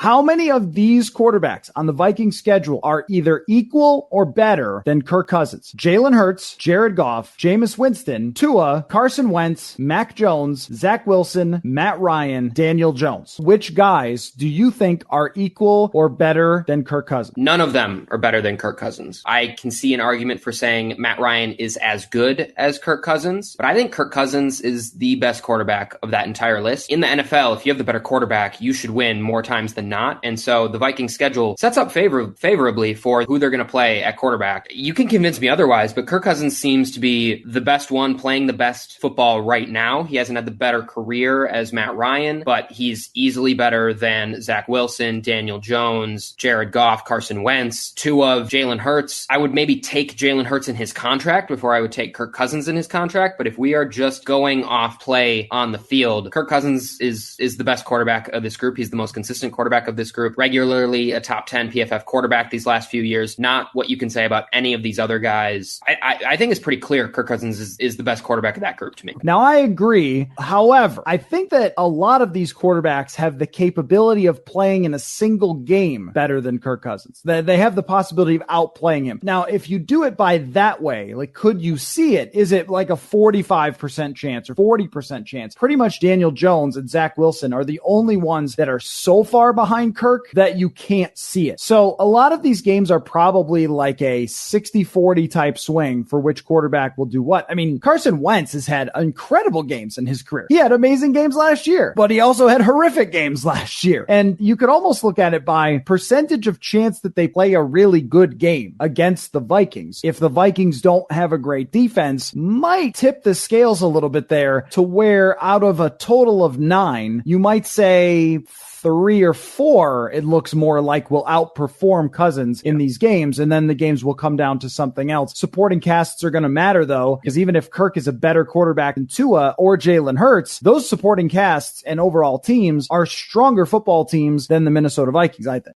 How many of these quarterbacks on the Vikings schedule are either equal or better than Kirk Cousins? Jalen Hurts, Jared Goff, Jameis Winston, Tua, Carson Wentz, Mac Jones, Zach Wilson, Matt Ryan, Daniel Jones. Which guys do you think are equal or better than Kirk Cousins? None of them are better than Kirk Cousins. I can see an argument for saying Matt Ryan is as good as Kirk Cousins, but I think Kirk Cousins is the best quarterback of that entire list. In the NFL, if you have the better quarterback, you should win more times than not. And so the Vikings schedule sets up favorably for who they're going to play at quarterback. You can convince me otherwise, but Kirk Cousins seems to be the best one playing the best football right now. He hasn't had the better career as Matt Ryan, but he's easily better than Zach Wilson, Daniel Jones, Jared Goff, Carson Wentz, Tua, Jalen Hurts. I would maybe take Jalen Hurts in his contract before I would take Kirk Cousins in his contract. But if we are just going off play on the field, Kirk Cousins is the best quarterback of this group. He's the most consistent quarterback of this group. Regularly a top 10 PFF quarterback these last few years. Not what you can say about any of these other guys. I think it's pretty clear Kirk Cousins is the best quarterback of that group to me. Now, I agree. However, I think that a lot of these quarterbacks have the capability of playing in a single game better than Kirk Cousins. They have the possibility of outplaying him. Now, if you do it by that way, like, could you see it? Is it like a 45% chance or 40% chance? Pretty much Daniel Jones and Zach Wilson are the only ones that are so far behind Kirk that you can't see it. So a lot of these games are probably like a 60-40 type swing for which quarterback will do what. I mean, Carson Wentz has had incredible games in his career. He had amazing games last year, but he also had horrific games last year. And you could almost look at it by percentage of chance that they play a really good game against the Vikings. If the Vikings don't have a great defense, might tip the scales a little bit there to where out of a total of 9, you might say 3 or 4, it looks more like will outperform Cousins in these games, and then the games will come down to something else. Supporting casts are going to matter, though, because even if Kirk is a better quarterback than Tua or Jalen Hurts, those supporting casts and overall teams are stronger football teams than the Minnesota Vikings, I think.